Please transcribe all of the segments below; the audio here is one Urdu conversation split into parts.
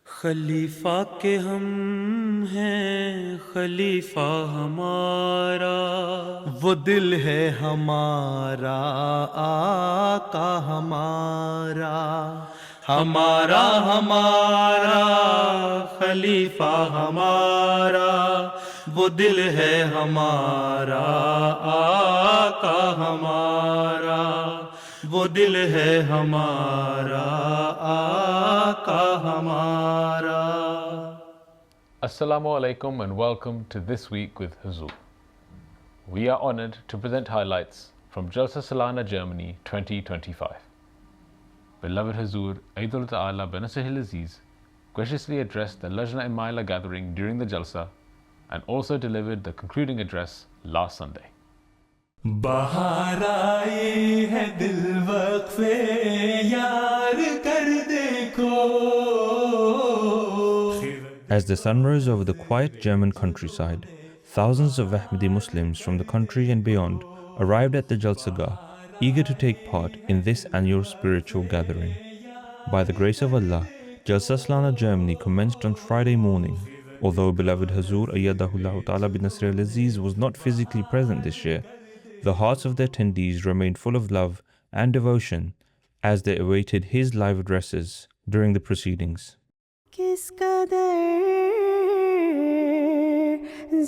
خلیفہ کے ہم ہیں خلیفہ ہمارا، وہ دل ہے ہمارا آقا ہمارا، ہمارا ہمارا خلیفہ ہمارا، وہ دل ہے ہمارا آقا ہمارا، وہ دل ہے ہمارا آقا ہمارا۔ Assalamu alaikum and welcome to This Week with Huzur. We are honored to present highlights from Jalsa Salana Germany 2025. Beloved Huzur Aidul Ta'ala bin Nasihil Aziz graciously addressed the Lajna Imaila gathering during the Jalsa and also delivered the concluding address last Sunday. بہار آئی ہے دل وقفے یار کر دیکھو۔ As the sun rose over the quiet German countryside, thousands of Ahmadi Muslims from the country and beyond arrived at the Jalsagah, eager to take part in this annual spiritual gathering. By the grace of Allah, Jalsa Salana Germany commenced on Friday morning. Although beloved Huzur Ayyadahullah Ta'ala bin Nasr al-Aziz was not physically present this year, the hearts of the attendees remained full of love and devotion as they awaited his live addresses during the proceedings. کس قدر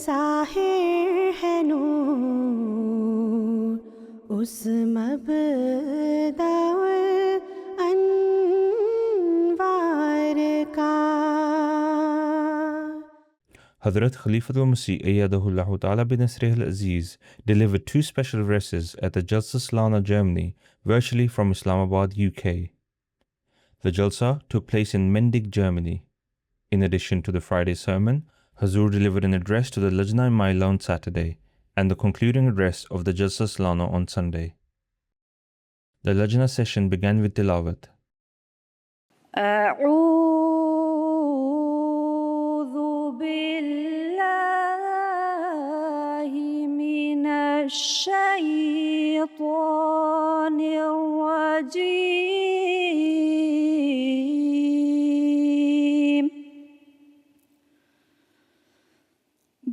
ظاہر ہے نور اس مبدأ الانوار کا۔ Hazrat Khalifatul Masih Ayyadahullah Ta'ala bin Nasr al-Aziz delivered two special addresses at the Jalsa Salana Germany virtually from Islamabad, UK. The Jalsa took place in Mendig, Germany. In addition to the Friday sermon, Huzur delivered an address to the Lajna Imaila on Saturday and the concluding address of the Jalsa Salana on Sunday. The Lajna session began with tilawat. أعوذ بالله من الشيطان الرجيم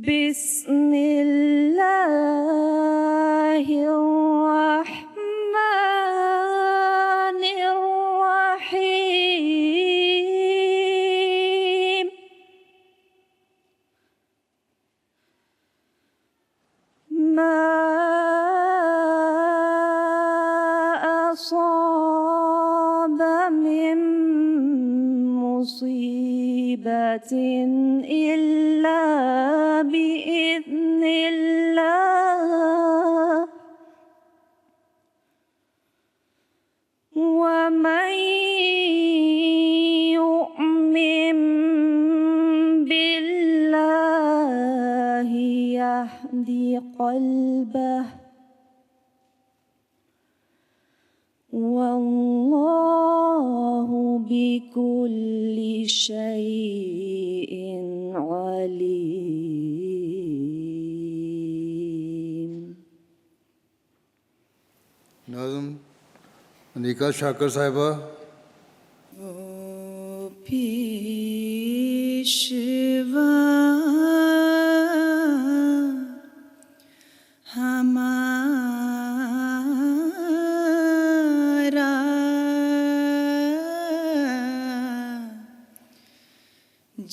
بسم الله الرحمن الرحيم ما أصاب من مصيبة إلا بإذن الله ومن يؤمن بالله يهد قلبه والله بكل شيء عليم۔ ناظم انیکا شاکر صاحبہ۔ پیشوا ہمارا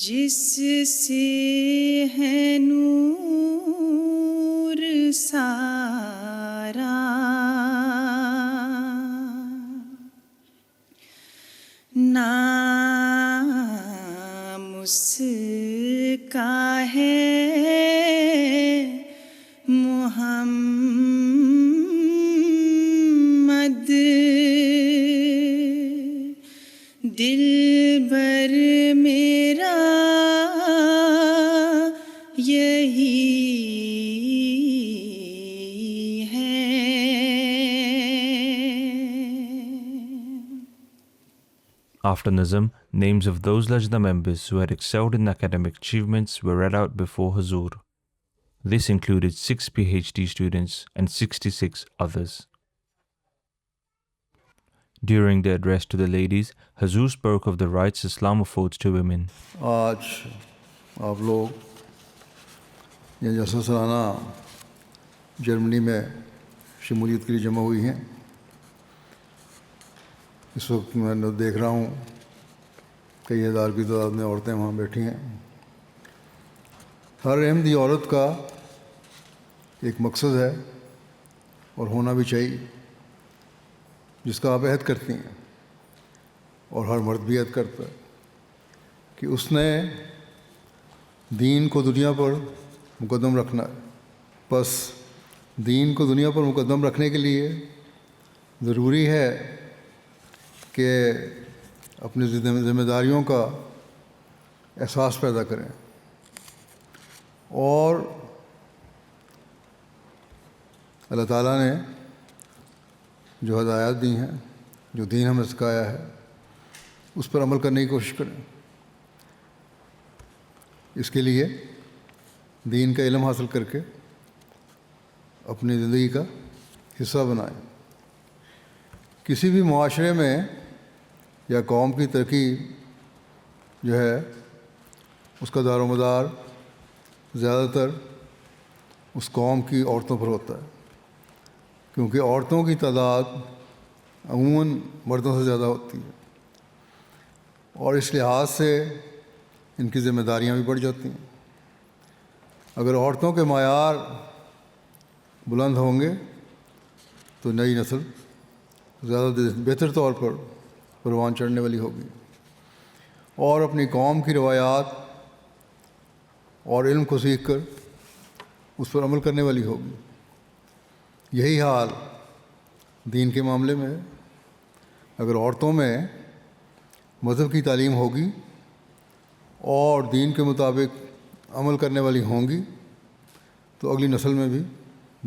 جس سے ہے نور سارا، نام اس کا ہے محمد، دل بر میرا یہی ہے۔ After Nazm, names of those Lajna members who had excelled in academic achievements were read out before Huzur. This included 6 PhD students and 66 others. During the address to the ladies, Hazur spoke of the rights Islam affords to women. آج آپ لوگ یہ جلسہ سالانہ جرمنی میں شمولیت کے لیے جمع ہوئی ہیں. اس وقت میں دیکھ رہا ہوں کئی ہزار کی تعداد میں عورتیں وہاں بیٹھی ہیں. ہر احمدی عورت کا ایک مقصد ہے اور ہونا بھی چاہیے جس کا آپ عہد کرتی ہیں اور ہر مرد بھی عہد کرتا ہے کہ اس نے دین کو دنیا پر مقدم رکھنا ہے. بس دین کو دنیا پر مقدم رکھنے کے لیے ضروری ہے کہ اپنی ذمہ داریوں کا احساس پیدا کریں اور اللہ تعالیٰ نے جو ہدایات دی ہیں، جو دین ہمیں سکھایا ہے، اس پر عمل کرنے کی کوشش کریں. اس کے لیے دین کا علم حاصل کر کے اپنی زندگی کا حصہ بنائیں. کسی بھی معاشرے میں یا قوم کی ترقی جو ہے اس کا دار و مدار زیادہ تر اس قوم کی عورتوں پر ہوتا ہے، کیونکہ عورتوں کی تعداد عموماً مردوں سے زیادہ ہوتی ہے اور اس لحاظ سے ان کی ذمہ داریاں بھی بڑھ جاتی ہیں. اگر عورتوں کے معیار بلند ہوں گے تو نئی نسل زیادہ بہتر طور پر پروان چڑھنے والی ہوگی اور اپنی قوم کی روایات اور علم کو سیکھ کر اس پر عمل کرنے والی ہوگی. یہی حال دین کے معاملے میں ہے. اگر عورتوں میں مذہب کی تعلیم ہوگی اور دین کے مطابق عمل کرنے والی ہوں گی تو اگلی نسل میں بھی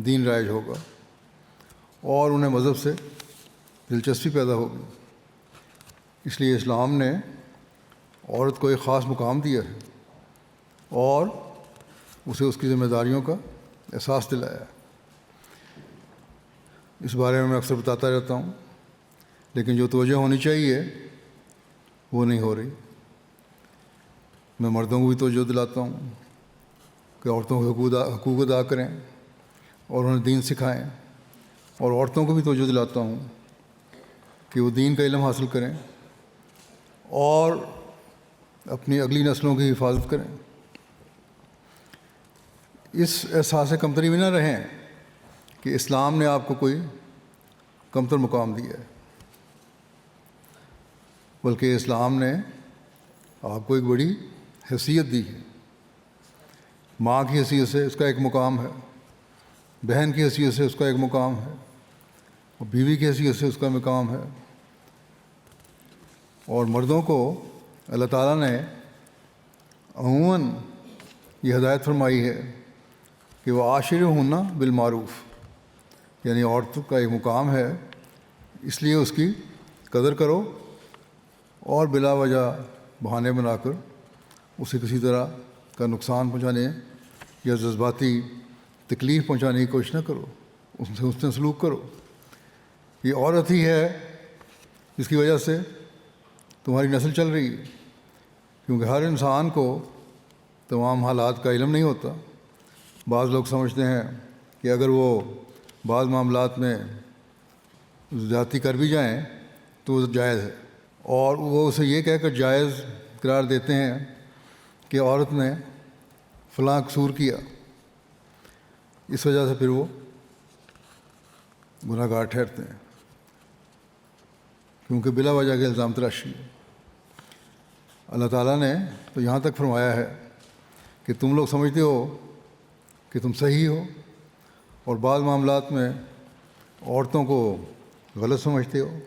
دین رائج ہوگا اور انہیں مذہب سے دلچسپی پیدا ہوگی. اس لیے اسلام نے عورت کو ایک خاص مقام دیا ہے اور اسے اس کی ذمہ داریوں کا احساس دلایا ہے. اس بارے میں اکثر بتاتا رہتا ہوں، لیکن جو توجہ ہونی چاہیے وہ نہیں ہو رہی. میں مردوں کو بھی توجہ دلاتا ہوں کہ عورتوں کے حقوق ادا کریں اور انہیں دین سکھائیں، اور عورتوں کو بھی توجہ دلاتا ہوں کہ وہ دین کا علم حاصل کریں اور اپنی اگلی نسلوں کی حفاظت کریں. اس احساس سے کمتری بھی نہ رہیں کہ اسلام نے آپ کو کوئی کمتر مقام دیا ہے، بلکہ اسلام نے آپ کو ایک بڑی حیثیت دی ہے. ماں کی حیثیت سے اس کا ایک مقام ہے، بہن کی حیثیت سے اس کا ایک مقام ہے، اور بیوی کی حیثیت سے اس کا مقام ہے. اور مردوں کو اللہ تعالیٰ نے عموماً یہ ہدایت فرمائی ہے کہ وہ عاشرہن بالمعروف، یعنی عورت کا ایک مقام ہے اس لیے اس کی قدر کرو اور بلا وجہ بہانے بنا کر اسے کسی طرح کا نقصان پہنچانے یا جذباتی تکلیف پہنچانے کی کوشش نہ کرو، اس سے حسن سلوک کرو. یہ عورت ہی ہے جس کی وجہ سے تمہاری نسل چل رہی ہے، کیونکہ ہر انسان کو تمام حالات کا علم نہیں ہوتا. بعض لوگ سمجھتے ہیں کہ اگر وہ بعض معاملات میں زیادتی کر بھی جائیں تو وہ جائز ہے، اور وہ اسے یہ کہہ کر جائز قرار دیتے ہیں کہ عورت نے فلاں قصور کیا، اس وجہ سے پھر وہ گناہ گار ٹھہرتے ہیں، کیونکہ بلا وجہ کے الزام تراشی ہے. اللہ تعالیٰ نے تو یہاں تک فرمایا ہے کہ تم لوگ سمجھتے ہو کہ تم صحیح ہو اور بعض معاملات میں عورتوں کو غلط سمجھتے ہو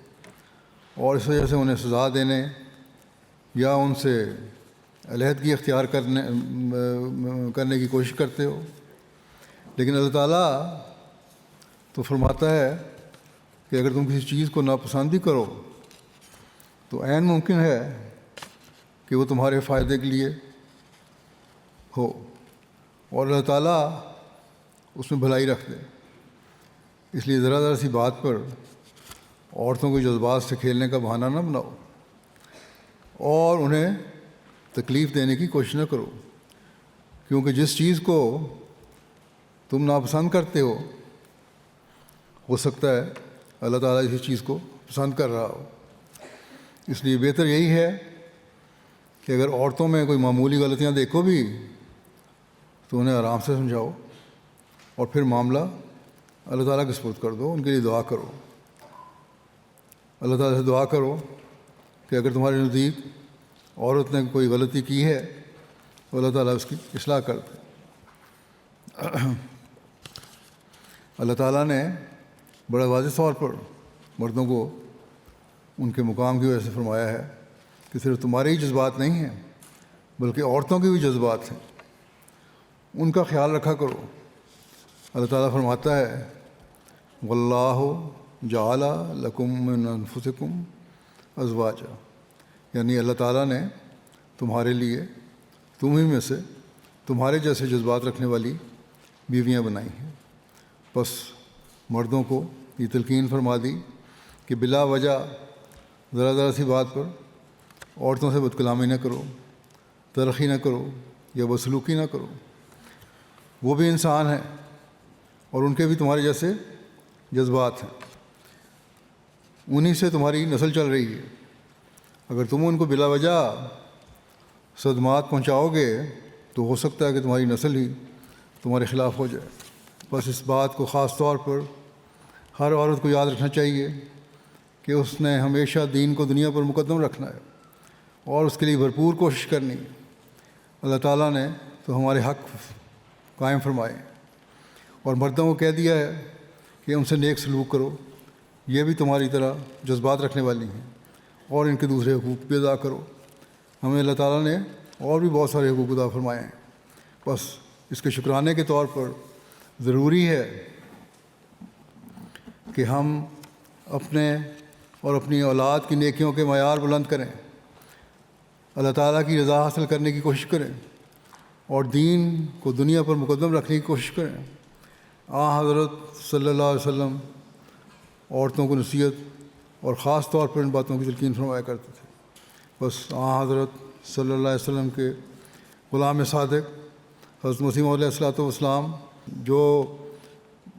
اور اس وجہ سے انہیں سزا دینے یا ان سے علیحدگی اختیار کرنے کی کوشش کرتے ہو. لیکن اللہ تعالیٰ تو فرماتا ہے کہ اگر تم کسی چیز کو ناپسند بھی کرو تو عین ممکن ہے کہ وہ تمہارے فائدے کے لیے ہو اور اللہ تعالیٰ اس میں بھلائی رکھ دے. اس لیے ذرا ذرا سی بات پر عورتوں کے جذبات سے کھیلنے کا بہانہ نہ بناؤ اور انہیں تکلیف دینے کی کوشش نہ کرو، کیونکہ جس چیز کو تم ناپسند کرتے ہو سکتا ہے اللہ تعالیٰ اسی چیز کو پسند کر رہا ہو۔ اس لیے بہتر یہی ہے کہ اگر عورتوں میں کوئی معمولی غلطیاں دیکھو بھی تو انہیں آرام سے سمجھاؤ اور پھر معاملہ اللہ تعالیٰ کے سپرد کر دو، ان کے لیے دعا کرو، اللہ تعالیٰ سے دعا کرو کہ اگر تمہارے نزدیک عورت نے کوئی غلطی کی ہے تو اللہ تعالیٰ اس کی اصلاح کر دے۔ اللہ تعالیٰ نے بڑا واضح طور پر مردوں کو ان کے مقام کی وجہ سے فرمایا ہے کہ صرف تمہارے ہی جذبات نہیں ہیں بلکہ عورتوں کے بھی جذبات ہیں، ان کا خیال رکھا کرو۔ اللہ تعالیٰ فرماتا ہے واللہ جعل لکم من انفسکم ازواجا، یعنی اللہ تعالیٰ نے تمہارے لیے تم ہی میں سے تمہارے جیسے جذبات رکھنے والی بیویاں بنائی ہیں۔ بس مردوں کو یہ تلقین فرما دی کہ بلا وجہ ذرا سی بات پر عورتوں سے بدکلامی نہ کرو، تلخی نہ کرو یا بدسلوکی نہ کرو، وہ بھی انسان ہیں اور ان کے بھی تمہارے جیسے جذبات ہیں، انہی سے تمہاری نسل چل رہی ہے۔ اگر تم ان کو بلا وجہ صدمات پہنچاؤ گے تو ہو سکتا ہے کہ تمہاری نسل ہی تمہارے خلاف ہو جائے۔ بس اس بات کو خاص طور پر ہر عورت کو یاد رکھنا چاہیے کہ اس نے ہمیشہ دین کو دنیا پر مقدم رکھنا ہے اور اس کے لیے بھرپور کوشش کرنی ہے۔ اللہ تعالیٰ نے تو ہمارے حق قائم فرمائے اور مردوں کو کہہ دیا ہے کہ ان سے نیک سلوک کرو، یہ بھی تمہاری طرح جذبات رکھنے والی ہیں، اور ان کے دوسرے حقوق بھی ادا کرو۔ ہمیں اللہ تعالیٰ نے اور بھی بہت سارے حقوق ادا فرمائے ہیں، بس اس کے شکرانے کے طور پر ضروری ہے کہ ہم اپنے اور اپنی اولاد کی نیکیوں کے معیار بلند کریں، اللہ تعالیٰ کی رضا حاصل کرنے کی کوشش کریں اور دین کو دنیا پر مقدم رکھنے کی کوشش کریں۔ حضرت صلی اللہ علیہ وسلم عورتوں کو نصیحت اور خاص طور پر ان باتوں کی تلقین فرمایا کرتے تھے۔ بس حضرت صلی اللہ علیہ وسلم کے غلام صادق حضرت مسیح موعود علیہ الصلوۃ والسلام جو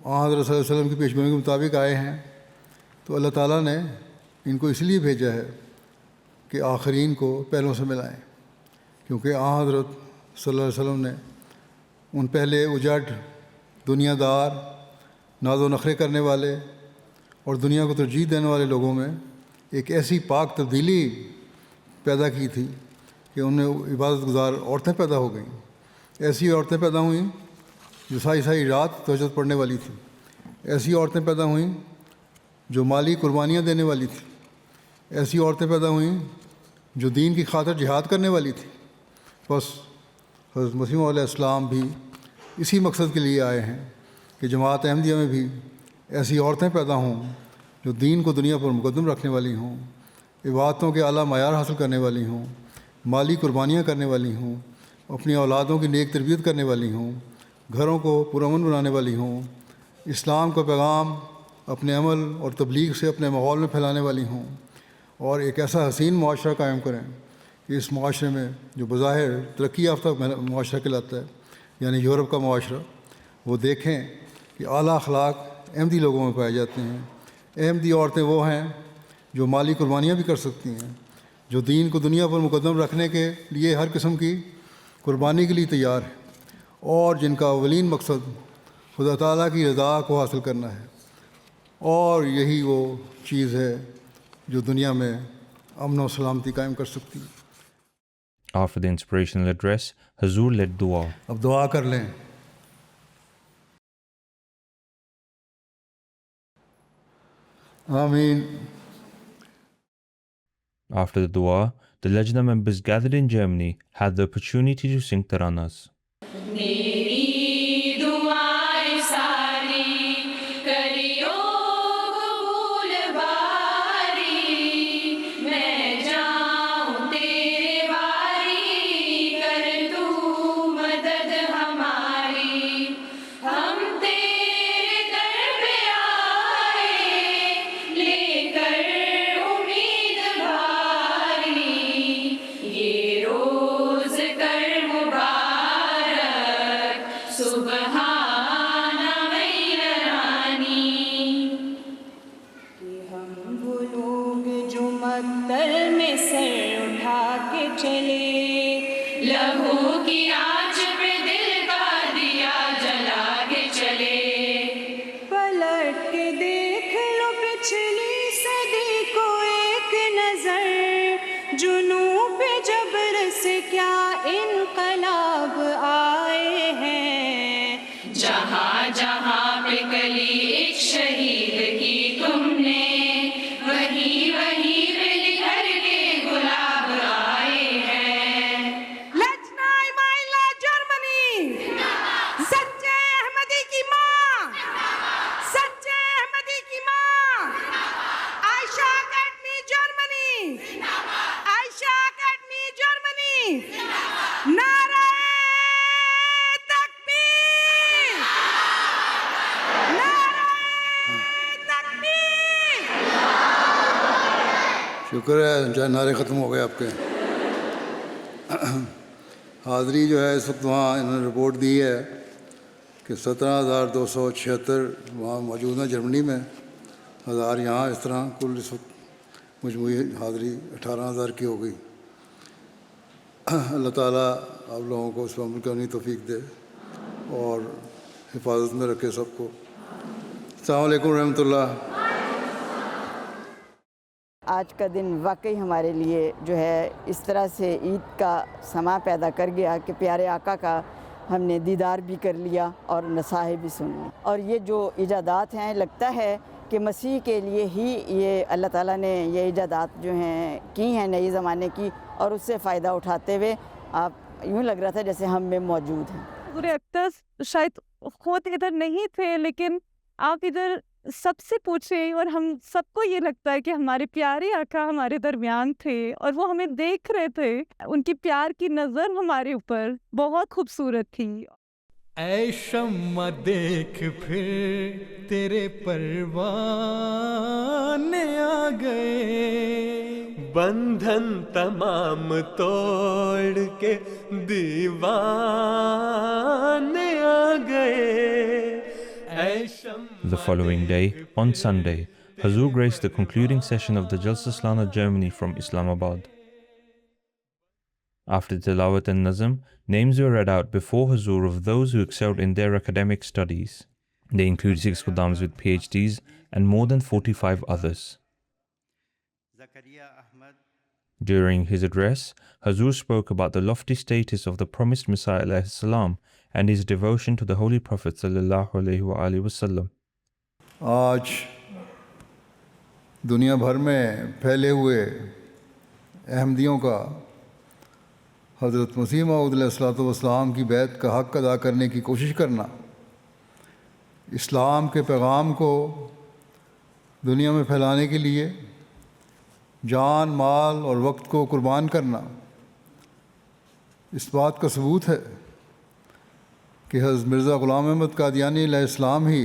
حضرت صلی اللہ علیہ وسلم کی پیش گوئی کے مطابق آئے ہیں، تو اللہ تعالیٰ نے ان کو اس لیے بھیجا ہے کہ آخرین کو پہلوں سے ملائیں، کیونکہ حضرت صلی اللہ علیہ وسلم نے ان پہلے اجڑ، دنیا دار، ناز و نخرے کرنے والے اور دنیا کو ترجیح دینے والے لوگوں میں ایک ایسی پاک تبدیلی پیدا کی تھی کہ ان میں عبادت گزار عورتیں پیدا ہو گئیں، ایسی عورتیں پیدا ہوئیں جو ساری رات تہجد پڑھنے والی تھیں، ایسی عورتیں پیدا ہوئیں جو مالی قربانیاں دینے والی تھیں، ایسی عورتیں پیدا ہوئیں جو دین کی خاطر جہاد کرنے والی تھیں۔ بس حضرت مسیح موعود علیہ السلام بھی اسی مقصد کے لیے آئے ہیں کہ جماعت احمدیہ میں بھی ایسی عورتیں پیدا ہوں جو دین کو دنیا پر مقدم رکھنے والی ہوں، عبادتوں کے اعلیٰ معیار حاصل کرنے والی ہوں، مالی قربانیاں کرنے والی ہوں، اپنی اولادوں کی نیک تربیت کرنے والی ہوں، گھروں کو پرامن بنانے والی ہوں، اسلام کا پیغام اپنے عمل اور تبلیغ سے اپنے ماحول میں پھیلانے والی ہوں، اور ایک ایسا حسین معاشرہ قائم کریں کہ اس معاشرے میں جو بظاہر ترقی یافتہ معاشرہ کہلاتا ہے، یعنی یورپ کا معاشرہ، وہ دیکھیں کہ اعلیٰ اخلاق احمدی لوگوں میں پائے جاتے ہیں۔ احمدی عورتیں وہ ہیں جو مالی قربانیاں بھی کر سکتی ہیں، جو دین کو دنیا پر مقدم رکھنے کے لیے ہر قسم کی قربانی کے لیے تیار ہیں، اور جن کا اولین مقصد خدا تعالیٰ کی رضا کو حاصل کرنا ہے، اور یہی وہ چیز ہے جو دنیا میں امن و سلامتی قائم کر سکتی ہے۔ After the inspirational address, Hazur led dua. اب دعا کر لیں۔ آمین۔ After the dua, the Lajna members gathered in Germany had the opportunity to sing taranas. ہم تیرے در پہ آئے لے کر کے چلے، لہو کی آنچ پہ دل کا دیا جلا کے چلے، پلٹ کے دیکھ لو پچھلی صدی کو ایک نظر، جنوں پہ جبر سے کیا انقلاب آئے ہیں، جہاں جہاں پہ کلی ایک شہید کی تم نے، وہیں وہیں پہ نکھر کے گلاب آئے ہیں۔ لجنہ مائلہ جرمنی، سچے احمدی کی ماں، سچے احمدی کی ماں، عائشہ اکیڈمی جرمنی، عائشہ اکیڈمی جرمنی، نعرہ تکبیر، نعرہ تکبیر۔ شکر ہے جائے نعرے ختم ہو گئے آپ کے۔ حاضری جو ہے اس وقت وہاں انہوں نے رپورٹ دی ہے کہ 17,276 وہاں موجود ہیں جرمنی میں، 1000 یہاں، اس طرح کل اس وقت مجموعی حاضری 18,000 کی ہو گئی۔ اللہ تعالیٰ آپ لوگوں کو اس پر عمل کرنے کی توفیق دے اور حفاظت میں رکھے سب کو۔ السلام علیکم ورحمۃ اللہ۔ آج کا دن واقعی ہمارے لیے جو ہے اس طرح سے عید کا سما پیدا کر گیا کہ پیارے آقا کا ہم نے دیدار بھی کر لیا اور نصائح بھی سن لی، اور یہ جو ایجادات ہیں لگتا ہے کہ مسیح کے لیے ہی یہ اللہ تعالیٰ نے یہ ایجادات جو ہیں کی ہیں نئے زمانے کی، اور اس سے فائدہ اٹھاتے ہوئے آپ یوں لگ رہا تھا جیسے ہم میں موجود ہیں۔ حضور اقدس شاید خود ادھر نہیں تھے، لیکن آپ ادھر سب سے پوچھیں اور ہم سب کو یہ لگتا ہے کہ ہمارے پیارے آقا ہمارے درمیان تھے اور وہ ہمیں دیکھ رہے تھے، ان کی پیار کی نظر ہمارے اوپر بہت خوبصورت تھی۔ اے شمع دیکھ پھر تیرے پروانے آ گئے، بندھن تمام توڑ کے دیوانے آ گئے۔ The following day, on Sunday, Hazur graced the concluding session of the Jalsa Salana Germany from Islamabad. After Tilawat and Nazm, names were read out before Hazur of those who excelled in their academic studies. They include 6 Khudams with PhDs and more than 45 others. During his address, Hazur spoke about the lofty status of the promised Messiah alayhi salam and his devotion to the Holy Prophet sallallahu alaihi wasallam. آج دنیا بھر میں پھیلے ہوئے احمدیوں کا حضرت مسیح موعود علیہ الصلوۃ والسلام کی بیعت کا حق ادا کرنے کی کوشش کرنا، اسلام کے پیغام کو دنیا میں پھیلانے کے لیے جان، مال اور وقت کو قربان کرنا، اس بات کا ثبوت ہے کہ حضرت مرزا غلام احمد قادیانی علیہ السلام ہی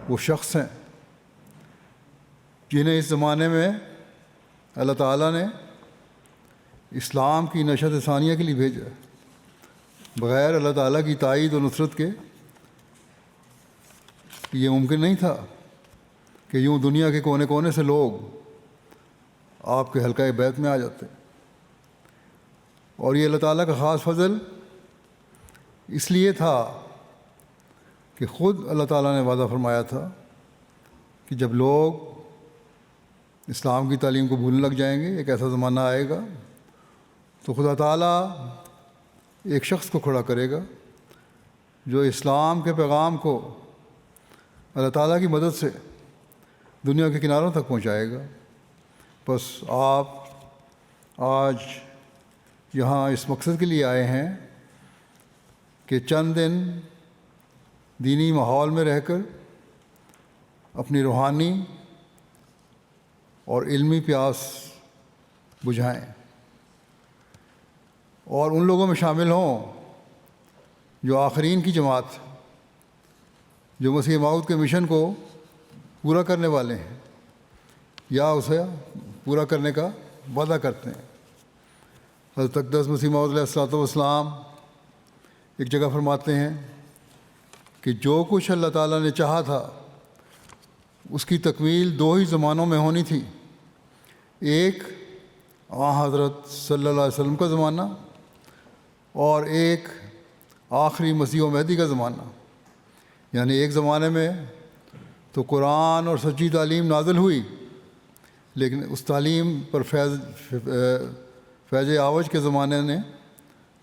وہ شخص ہیں جنہیں اس زمانے میں اللہ تعالیٰ نے اسلام کی نشر ثانیہ کے لیے بھیجا۔ بغیر اللہ تعالیٰ کی تائید و نصرت کے یہ ممکن نہیں تھا کہ یوں دنیا کے کونے کونے سے لوگ آپ کے حلقۂ بیت میں آ جاتے، اور یہ اللہ تعالیٰ کا خاص فضل اس لیے تھا کہ خود اللہ تعالیٰ نے وعدہ فرمایا تھا کہ جب لوگ اسلام کی تعلیم کو بھولنے لگ جائیں گے، ایک ایسا زمانہ آئے گا تو خدا تعالیٰ ایک شخص کو کھڑا کرے گا جو اسلام کے پیغام کو اللہ تعالیٰ کی مدد سے دنیا کے کناروں تک پہنچائے گا۔ بس آپ آج یہاں اس مقصد کے لیے آئے ہیں کہ چند دن دینی ماحول میں رہ کر اپنی روحانی اور علمی پیاس بجھائیں اور ان لوگوں میں شامل ہوں جو آخرین کی جماعت، جو مسیح موعود کے مشن کو پورا کرنے والے ہیں یا اسے پورا کرنے کا وعدہ کرتے ہیں۔ حضرت اقدس مسیح موعود علیہ الصلوۃ والسلام ایک جگہ فرماتے ہیں کہ جو کچھ اللہ تعالیٰ نے چاہا تھا اس کی تکمیل 2 ہی زمانوں میں ہونی تھی، ایک حضرت صلی اللہ علیہ وسلم کا زمانہ اور ایک آخری مسیح و مہدی کا زمانہ. یعنی ایک زمانے میں تو قرآن اور سچی تعلیم نازل ہوئی، لیکن اس تعلیم پر فیض آوج کے زمانے نے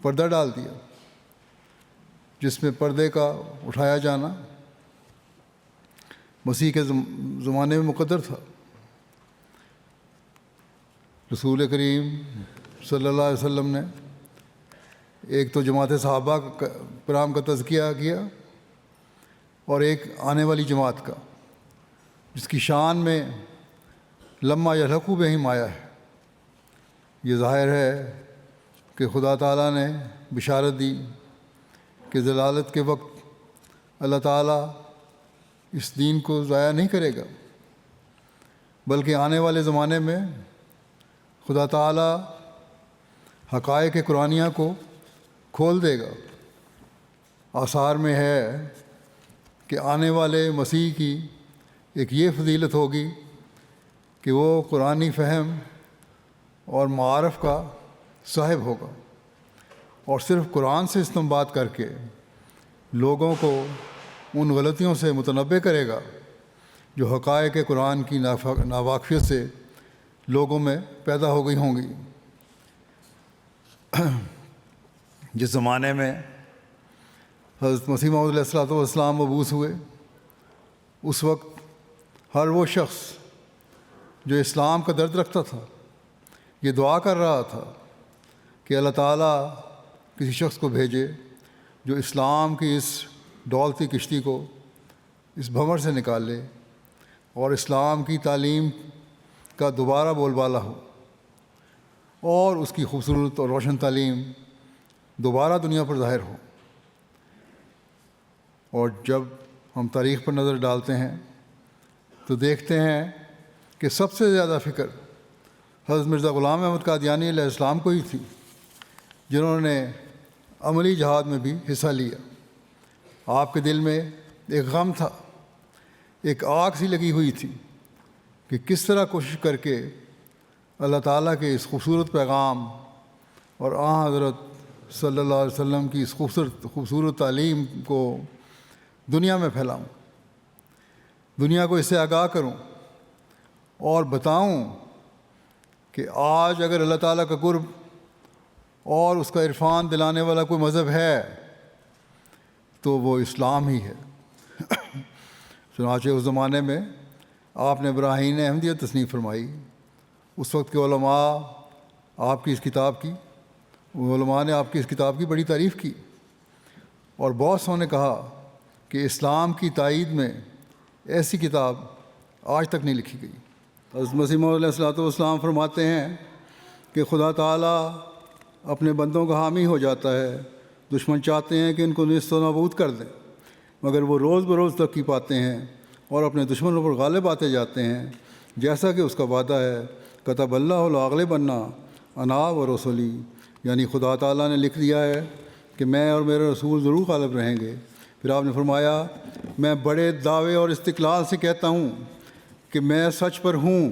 پردہ ڈال دیا، جس میں پردے کا اٹھایا جانا مسیح کے زمانے میں مقدر تھا. رسول کریم صلی اللہ علیہ وسلم نے ایک تو جماعت صحابہ کرام کا تذکیہ کیا اور ایک آنے والی جماعت کا، جس کی شان میں لمحہ یلحقوا بہم آیا ہے. یہ ظاہر ہے کہ خدا تعالیٰ نے بشارت دی کہ ضلالت کے وقت اللہ تعالیٰ اس دین کو ضائع نہیں کرے گا، بلکہ آنے والے زمانے میں خدا تعالیٰ حقائق قرآنیہ کو کھول دے گا. آثار میں ہے کہ آنے والے مسیح کی ایک یہ فضیلت ہوگی کہ وہ قرآنی فہم اور معارف کا صاحب ہوگا اور صرف قرآن سے استنباط کر کے لوگوں کو ان غلطیوں سے متنبع کرے گا جو حقائق قرآن کی ناواقفیت سے لوگوں میں پیدا ہو گئی ہوں گی. جس زمانے میں حضرت مسیح موعود علیہ الصلوۃ والسلام مبعوث ہوئے، اس وقت ہر وہ شخص جو اسلام کا درد رکھتا تھا یہ دعا کر رہا تھا کہ اللہ تعالیٰ کسی شخص کو بھیجے جو اسلام کی اس ڈولتی کشتی کو اس بھنور سے نکال لے اور اسلام کی تعلیم کا دوبارہ بول بالا ہو اور اس کی خوبصورت اور روشن تعلیم دوبارہ دنیا پر ظاہر ہو. اور جب ہم تاریخ پر نظر ڈالتے ہیں تو دیکھتے ہیں کہ سب سے زیادہ فکر حضرت مرزا غلام احمد قادیانی علیہ السلام کو ہی تھی، جنہوں نے عملی جہاد میں بھی حصہ لیا. آپ کے دل میں ایک غم تھا، ایک آگ سی لگی ہوئی تھی کہ کس طرح کوشش کر کے اللہ تعالیٰ کے اس خوبصورت پیغام اور حضرت صلی اللہ علیہ وسلم کی اس خوبصورت تعلیم کو دنیا میں پھیلاؤں، دنیا کو اس سے آگاہ کروں اور بتاؤں کہ آج اگر اللہ تعالیٰ کا قرب اور اس کا عرفان دلانے والا کوئی مذہب ہے تو وہ اسلام ہی ہے. چنانچہ اس زمانے میں آپ نے براہین احمدیت تصنیف فرمائی. اس وقت کے علماء آپ کی اس کتاب کی علماء نے آپ کی اس کتاب کی بڑی تعریف کی اور بہت سو نے کہا کہ اسلام کی تائید میں ایسی کتاب آج تک نہیں لکھی گئی. حضرت مسیح موعود علیہ الصلوۃ والسلام فرماتے ہیں کہ خدا تعالیٰ اپنے بندوں کا حامی ہو جاتا ہے. دشمن چاہتے ہیں کہ ان کو نیست و نابود کر دیں، مگر وہ روز بروز ترقی پاتے ہیں اور اپنے دشمنوں پر غالب آتے جاتے ہیں، جیسا کہ اس کا وعدہ ہے کتب اللہ لاغلبن انا و رسولی. یعنی خدا تعالیٰ نے لکھ دیا ہے کہ میں اور میرے رسول ضرور غالب رہیں گے. پھر آپ نے فرمایا میں بڑے دعوے اور استقلال سے کہتا ہوں کہ میں سچ پر ہوں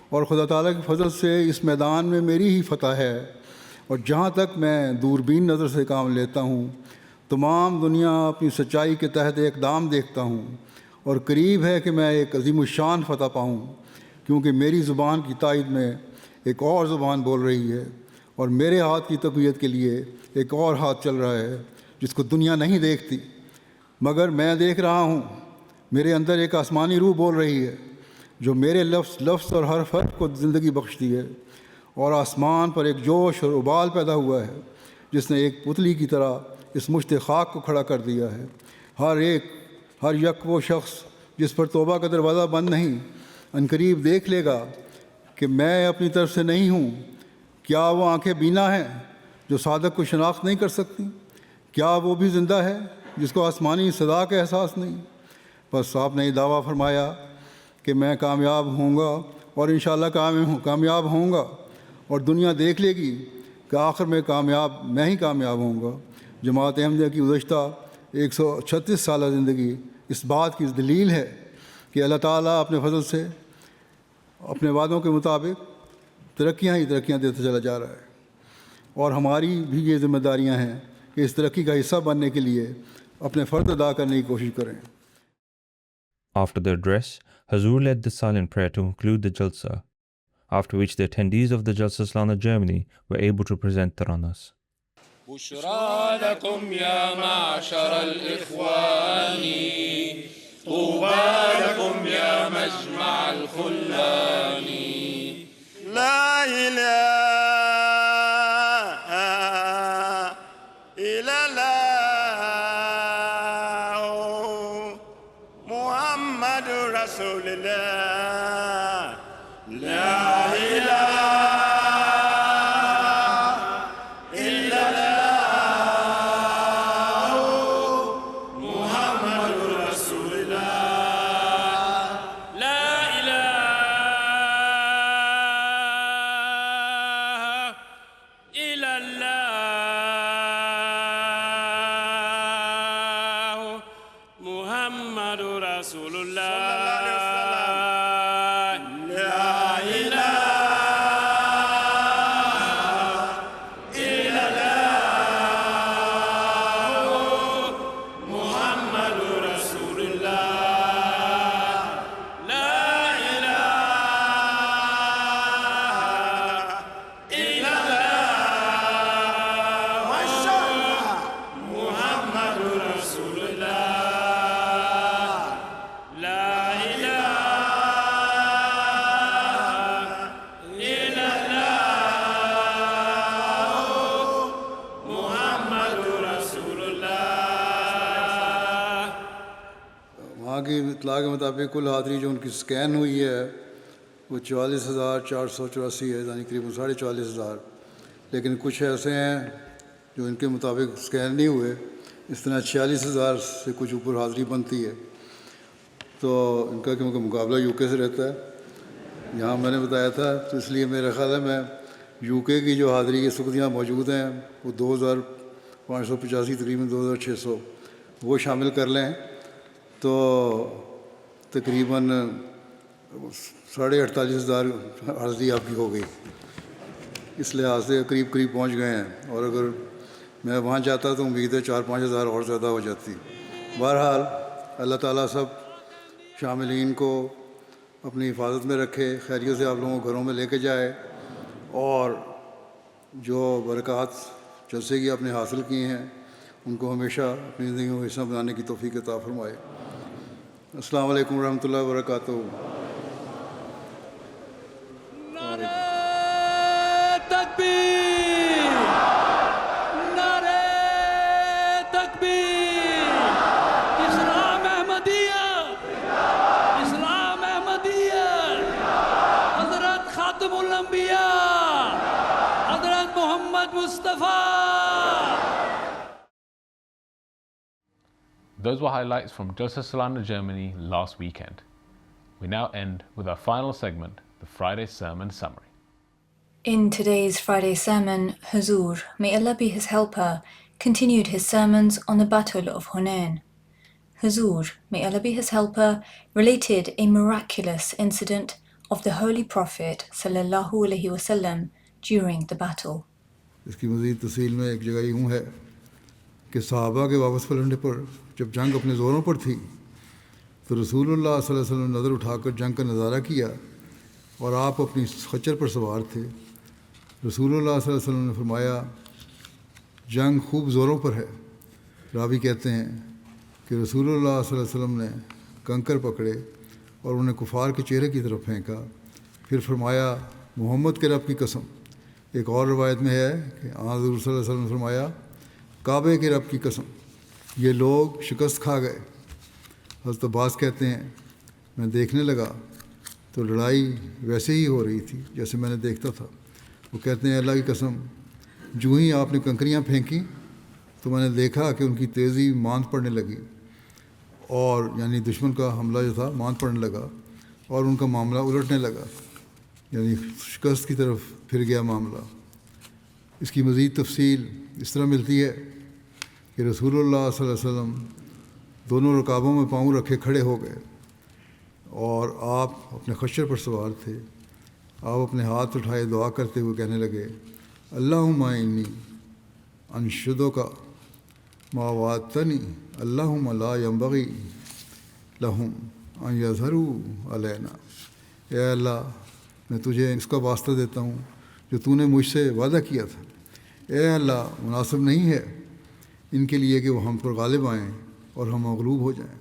اور خدا تعالیٰ کے فضل سے اس میدان میں میری ہی فتح ہے، اور جہاں تک میں دوربین نظر سے کام لیتا ہوں تمام دنیا اپنی سچائی کے تحت اقدام دیکھتا ہوں اور قریب ہے کہ میں ایک عظیم الشان فتح پاؤں، کیونکہ میری زبان کی تائید میں ایک اور زبان بول رہی ہے اور میرے ہاتھ کی تقویت کے لیے ایک اور ہاتھ چل رہا ہے جس کو دنیا نہیں دیکھتی مگر میں دیکھ رہا ہوں. میرے اندر ایک آسمانی روح بول رہی ہے جو میرے لفظ اور حرف کو زندگی بخشتی ہے، اور آسمان پر ایک جوش اور ابال پیدا ہوا ہے جس نے ایک پتلی کی طرح اس مشت خاک کو کھڑا کر دیا ہے. ہر یک وہ شخص جس پر توبہ کا دروازہ بند نہیں عنقریب دیکھ لے گا کہ میں اپنی طرف سے نہیں ہوں. کیا وہ آنکھیں بینا ہیں جو صادق کو شناخت نہیں کر سکتی؟ کیا وہ بھی زندہ ہے جس کو آسمانی صدا کا احساس نہیں؟ بس آپ نے یہ دعویٰ فرمایا کہ میں کامیاب ہوں گا اور انشاءاللہ کامیاب ہوں گا، اور دنیا دیکھ لے گی کہ آخر میں ہی کامیاب ہوں گا. جماعت احمدیہ کی گزشتہ 136 سالہ زندگی اس بات کی دلیل ہے کہ اللہ تعالیٰ اپنے فضل سے اپنے وعدوں کے مطابق ترقیاں ہی ترقیاں دیتا چلا جا رہا ہے، اور ہماری بھی یہ ذمہ داریاں ہیں کہ اس ترقی کا حصہ بننے کے لیے اپنے فرض ادا کرنے کی کوشش کریں۔ After the address, Hazur led the silent prayer to conclude the Jalsa, after which the attendees of the Jalsa Salana Germany were able to present Taranas. بشرى لكم يا معشر الإخوان، طوبى لكم يا مجمع الخلان. لا إله إلا الله محمد رسول الله. لا إله اطلاع کے مطابق کل حاضری جو ان کی سکین ہوئی ہے وہ 44,484 ہے، یعنی قریباً 44,500، لیکن کچھ ایسے ہیں جو ان کے مطابق سکین نہیں ہوئے، اس طرح 46,000 سے کچھ اوپر حاضری بنتی ہے۔ تو ان کا کیونکہ مقابلہ یو کے سے رہتا ہے، یہاں میں نے بتایا تھا، تو اس لیے میرا خیال ہے میں یو کے کی جو حاضری اس وقت یہاں موجود ہیں وہ 2,585 تقریباً 2,600 وہ شامل کر لیں تو تقریباً 48,500 حاضری آپ کی ہو گئی۔ اس لحاظ سے قریب پہنچ گئے ہیں، اور اگر میں وہاں جاتا تو امید ہے 4-5 ہزار اور زیادہ ہو جاتی۔ بہرحال اللہ تعالیٰ سب شاملین کو اپنی حفاظت میں رکھے، خیریت سے آپ لوگوں کو گھروں میں لے کے جائے، اور جو برکات جلسے کی آپ نے حاصل کی ہیں ان کو ہمیشہ اپنی زندگی میں حصہ بنانے کی توفیق عطا فرمائے۔ السلام علیکم ورحمۃ اللہ وبرکاتہ۔ نعرہ تکبیر، نعرہ تکبیر، اسلام احمدیہ، اسلام احمدیہ، حضرت خاتم الانبیاء، حضرت محمد مصطفیٰ۔ Those were highlights from Jalsa Salana Germany last weekend. We now end with our final segment, the Friday Sermon Summary. In today's Friday sermon, Hazur, may Allah be his helper, continued his sermons on the Battle of Hunain. Hazur, may Allah be his helper, related a miraculous incident of the Holy Prophet sallallahu alaihi wasallam during the battle. اس کی مزید تفصیل میں ایک جگہ یوں ہے کہ صحابہ کے واپس پلٹنے پر جب جنگ اپنے زوروں پر تھی تو رسول اللہ صلی اللہ علیہ وسلم نے نظر اٹھا کر جنگ کا نظارہ کیا، اور آپ اپنی خچر پر سوار تھے۔ رسول اللہ صلی اللہ علیہ وسلم نے فرمایا جنگ خوب زوروں پر ہے۔ راوی کہتے ہیں کہ رسول اللہ صلی اللہ علیہ وسلم نے کنکر پکڑے اور انہیں کفار کے چہرے کی طرف پھینکا، پھر فرمایا محمد کے رب کی قسم۔ ایک اور روایت میں ہے کہ حضور صلی اللہ علیہ وسلم نے فرمایا کعبے کے رب کی قسم، یہ لوگ شکست کھا گئے۔ حضرت عباس کہتے ہیں میں دیکھنے لگا تو لڑائی ویسے ہی ہو رہی تھی جیسے میں نے دیکھتا تھا۔ وہ کہتے ہیں اللہ کی قسم جو ہی آپ نے کنکریاں پھینکیں تو میں نے دیکھا کہ ان کی تیزی ماند پڑنے لگی، اور یعنی دشمن کا حملہ جو تھا ماند پڑنے لگا، اور ان کا معاملہ الٹنے لگا، یعنی شکست کی طرف پھر گیا معاملہ۔ اس کی مزید تفصیل اس طرح ملتی ہے کہ رسول اللہ صلی اللہ علیہ وسلم دونوں رکابوں میں پاؤں رکھے کھڑے ہو گئے، اور آپ اپنے خچر پر سوار تھے۔ آپ اپنے ہاتھ اٹھائے دعا کرتے ہوئے کہنے لگے اللہم انی انشدک ما وعدتنی اللہم لا ینبغی لہم ان یظہروا علینا. اے اللہ میں تجھے اس کا واسطہ دیتا ہوں جو تو نے مجھ سے وعدہ کیا تھا. اے اللہ مناسب نہیں ہے ان کے لیے کہ وہ ہم پر غالب آئیں اور ہم مغلوب ہو جائیں.